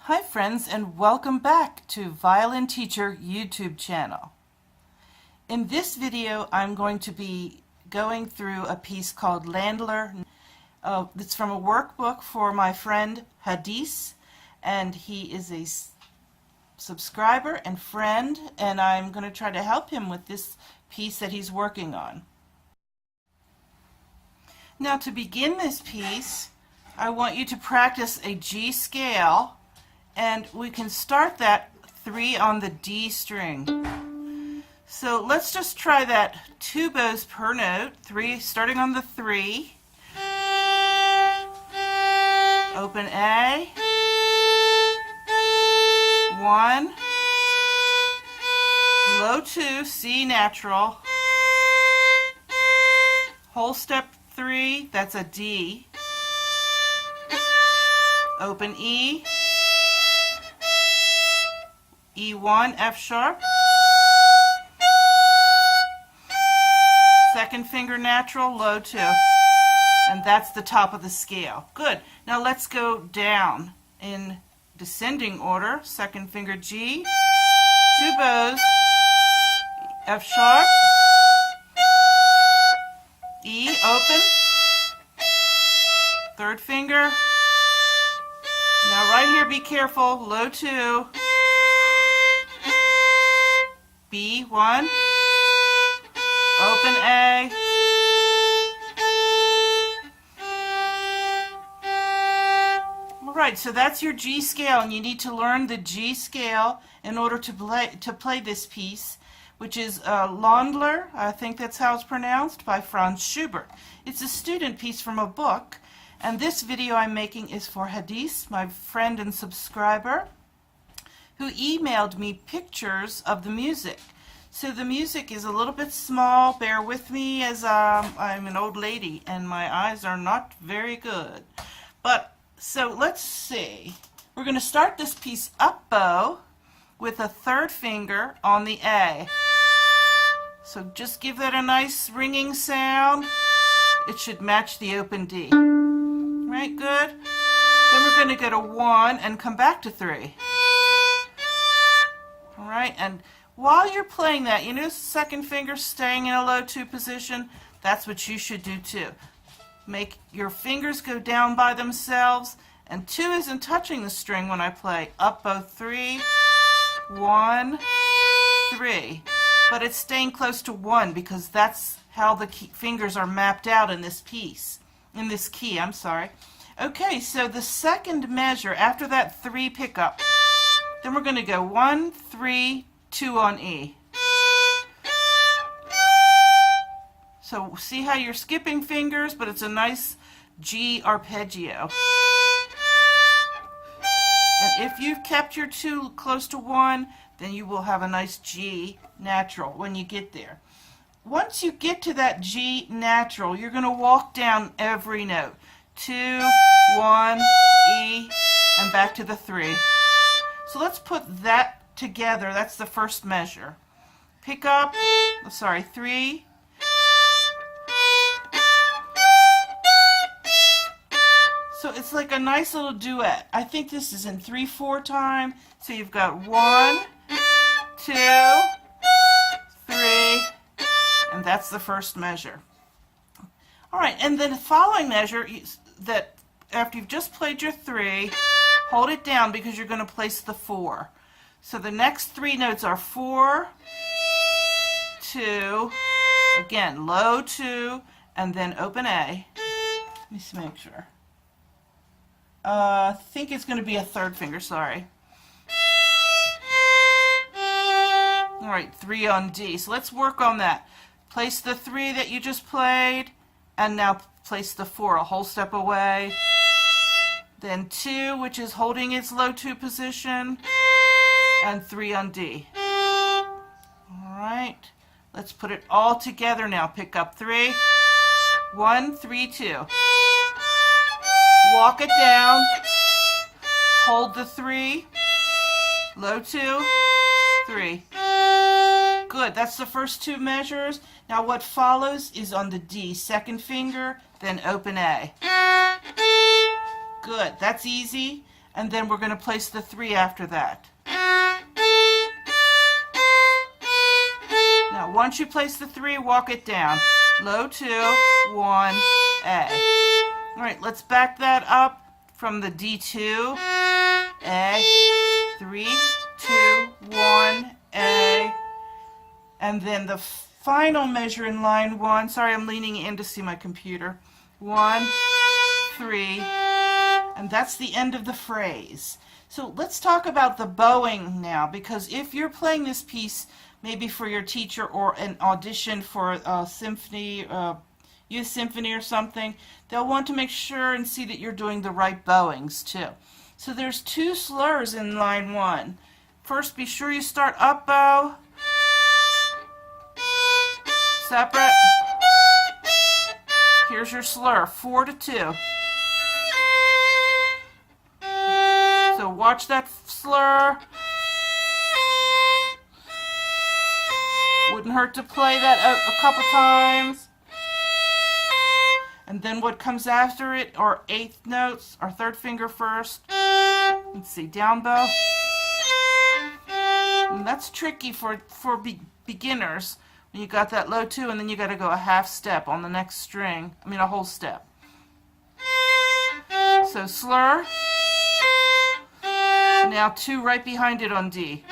Hi friends, and welcome back to Violin Teacher YouTube channel. In this video I'm going to be going through a piece called Ländler. It's from a workbook for my friend Hadis, and he is a subscriber and friend, and I'm going to try to help him with this piece that he's working on. Now, to begin this piece, I want you to practice a G scale. And we can start that 3 on the D string. So let's just try that 2 bows per note, 3 starting on the 3. Open A, 1, low 2, C natural, whole step 3, that's a D, open E, E1, F sharp, second finger natural, low 2, and that's the top of the scale. Good. Now let's go down in descending order. Second finger G, 2 bows, F sharp, E, open, third finger. Now right here, be careful, low 2, B1, open A, alright, so that's your G scale, and you need to learn the G scale in order to play this piece, which is Ländler, I think that's how it's pronounced, by Franz Schubert. It's a student piece from a book, and this video I'm making is for Hadis, my friend and subscriber, who emailed me pictures of the music. So the music is a little bit small. Bear with me, as I'm an old lady and my eyes are not very good. But so let's see. We're going to start this piece up bow with a third finger on the A. So just give that a nice ringing sound. It should match the open D. Right, good. Then we're going to go to 1 and come back to 3. Alright, and while you're playing that, you notice the second finger staying in a low 2 position? That's what you should do too. Make your fingers go down by themselves, and 2 isn't touching the string when I play up bow 3, 1, 3. But it's staying close to 1 because that's how the fingers are mapped out in this piece, in this key, I'm sorry. Okay, so the second measure, after that 3 pickup, then we're going to go 1, 3, 2 on E. So see how you're skipping fingers, but it's a nice G arpeggio. And if you've kept your 2 close to 1, then you will have a nice G natural when you get there. Once you get to that G natural, you're going to walk down every note. 2, 1, E, and back to the 3. So let's put that together. That's the first measure. Pick up, 3. So it's like a nice little duet. I think this is in 3/4 time. So you've got 1, 2, 3, and that's the first measure. Alright, and then the following measure, that after you've just played your 3, hold it down because you're going to place the 4. So the next 3 notes are 4, 2, again low 2, and then open A. Let me make sure. I think it's going to be a third finger, sorry. Alright, 3 on D. So let's work on that. Place the 3 that you just played, and now place the 4 a whole step away. Then 2, which is holding its low 2 position, and 3 on D. Alright, let's put it all together now. Pick up 3, 1, 3, 2. Walk it down, hold the 3, low 2, 3. Good, that's the first 2 measures. Now what follows is on the D, second finger, then open A. Good, that's easy. and then we're going to place the 3 after that. Now, once you place the 3, walk it down. Low 2, 1, A. All right, let's back that up from the D2, A, 3, 2, 1, A, and then the final measure in line 1. Sorry, I'm leaning in to see my computer. 1, 3, and that's the end of the phrase. So let's talk about the bowing now, because if you're playing this piece maybe for your teacher or an audition for a symphony, youth symphony or something, they'll want to make sure and see that you're doing the right bowings too. So there's 2 slurs in line 1. First, be sure you start up bow, separate. Here's your slur, 4 to 2. So watch that slur. Wouldn't hurt to play that a couple times. And then what comes after it are 8th notes, our 3rd finger first. Let's see, down bow. And that's tricky for beginners. When you got that low 2 and then you got to go a half step on the next string. I mean a whole step. So slur. Now 2 right behind it on D.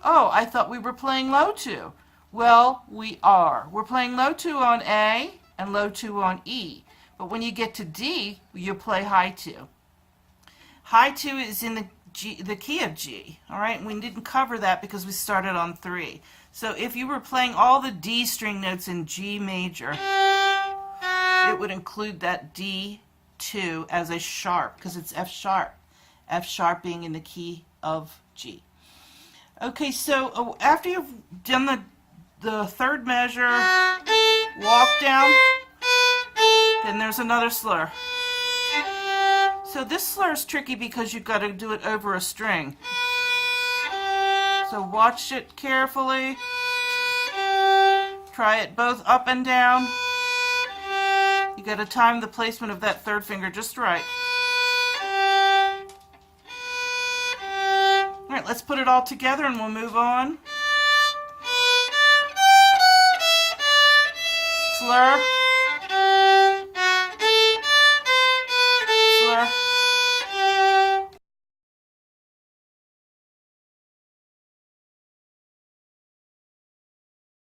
Oh, I thought we were playing low 2. Well, we are. We're playing low 2 on A and low 2 on E. But when you get to D, you play high 2. High 2 is in the key of G. All right, and we didn't cover that because we started on 3. So if you were playing all the D string notes in G major, it would include that D2 as a sharp because it's F sharp. F sharp being in the key of G. Okay, so after you've done the 3rd measure, walk down, then there's another slur. So this slur is tricky because you've got to do it over a string. So watch it carefully. Try it both up and down. You got to time the placement of that 3rd finger just right. All right, let's put it all together and we'll move on. Slur. Slur.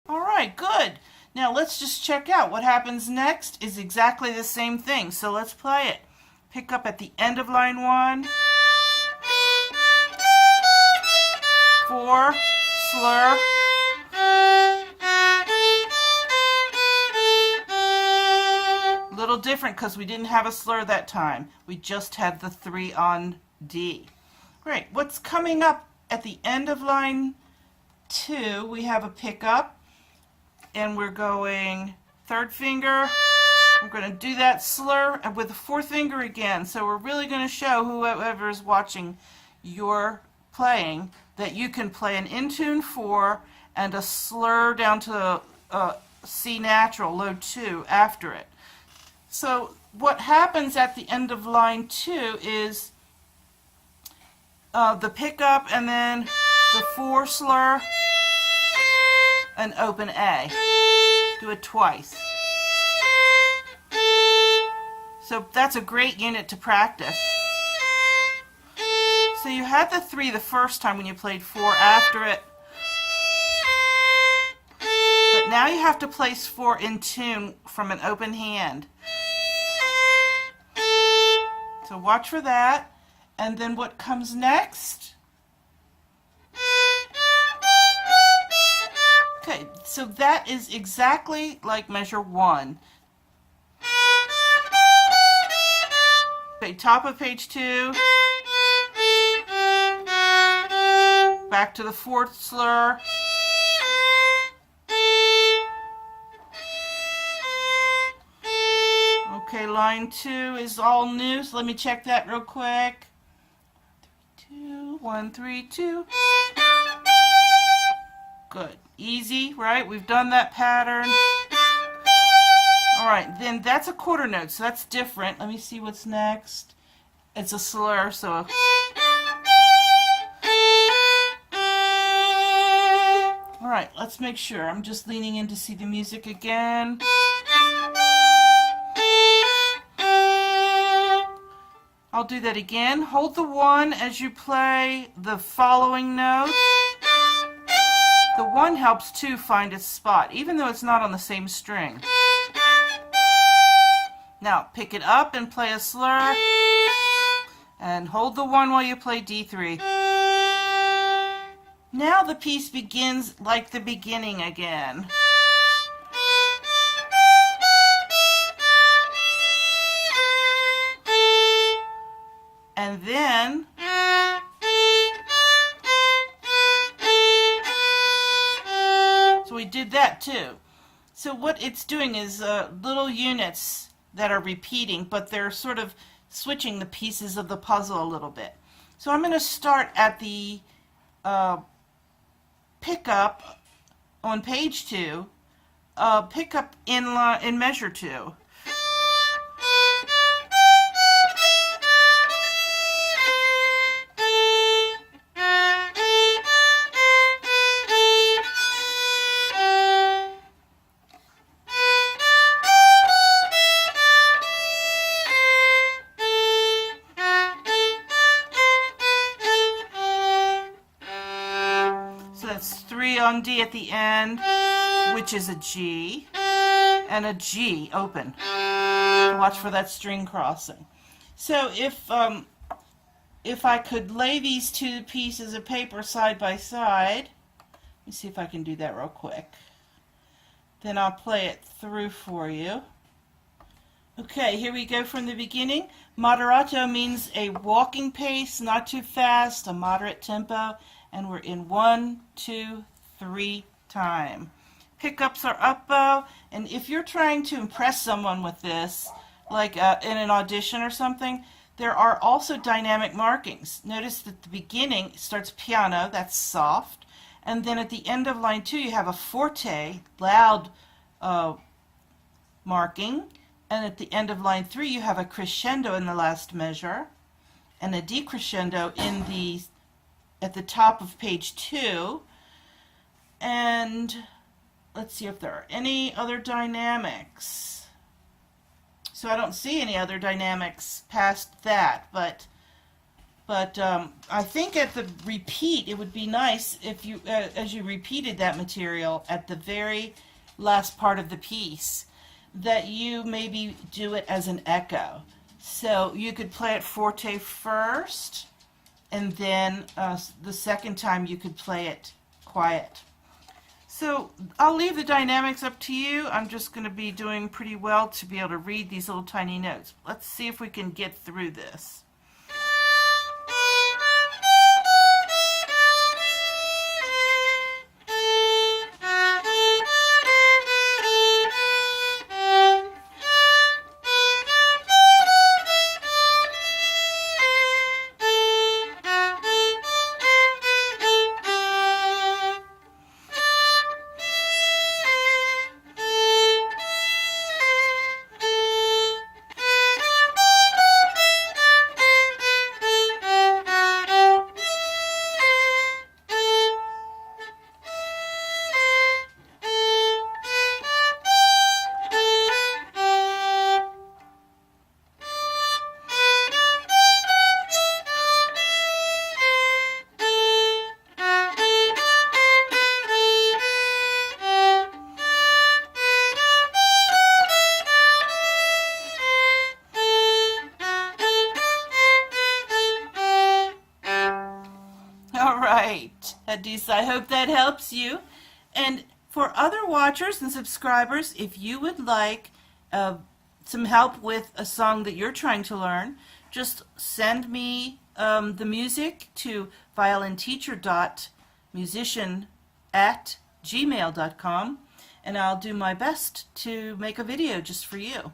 All right, good. Now let's just check out what happens next is exactly the same thing. So let's play it. Pick up at the end of line 1. 4, slur. A little different because we didn't have a slur that time. We just had the 3 on D. Great. What's coming up at the end of line 2, we have a pickup, and we're going 3rd finger. We're going to do that slur with the 4th finger again. So we're really going to show whoever is watching your playing that you can play an in tune 4 and a slur down to C natural, low 2 after it. So what happens at the end of line 2 is the pickup and then the 4 slur and open A. Do it twice. So that's a great unit to practice. So you had the 3 the first time when you played 4 after it. But now you have to place 4 in tune from an open hand. So watch for that. And then what comes next? Okay, so that is exactly like measure 1. Okay, top of page 2. Back to the 4th slur. Okay, line 2 is all new, so let me check that real quick. 2, 1, 3, 2. Good. Easy, right? We've done that pattern. Alright, then that's a quarter note, so that's different. Let me see what's next. it's a slur, so alright, let's make sure. I'm just leaning in to see the music again. I'll do that again. Hold the 1 as you play the following note. The 1 helps too find its spot, even though it's not on the same string. Now pick it up and play a slur, and hold the 1 while you play D3. Now the piece begins like the beginning again. And then so we did that too. So what it's doing is little units that are repeating, but they're sort of switching the pieces of the puzzle a little bit. So I'm going to start at the pickup on page 2, pickup in measure 2. That's 3 on D at the end, which is a G, and a G open. Watch for that string crossing. So if I could lay these 2 pieces of paper side by side, let me see if I can do that real quick. Then I'll play it through for you. Okay, here we go from the beginning. Moderato means a walking pace, not too fast, a moderate tempo. And we're in 1, 2, 3 time. Pickups are up bow, and if you're trying to impress someone with this, like in an audition or something, there are also dynamic markings. Notice that the beginning starts piano, that's soft, and then at the end of line 2 you have a forte, loud marking, and at the end of line 3 you have a crescendo in the last measure, and a decrescendo in the at the top of page 2. And let's see if there are any other dynamics. So I don't see any other dynamics past that, but I think at the repeat it would be nice if you as you repeated that material at the very last part of the piece that you maybe do it as an echo. So you could play it forte first, and then the second time you could play it quiet. So I'll leave the dynamics up to you. I'm just going to be doing pretty well to be able to read these little tiny notes. Let's see if we can get through this. Alright, Hadisa, I hope that helps you. And for other watchers and subscribers, if you would like some help with a song that you're trying to learn, just send me the music to violinteacher.musician@gmail.com, and I'll do my best to make a video just for you.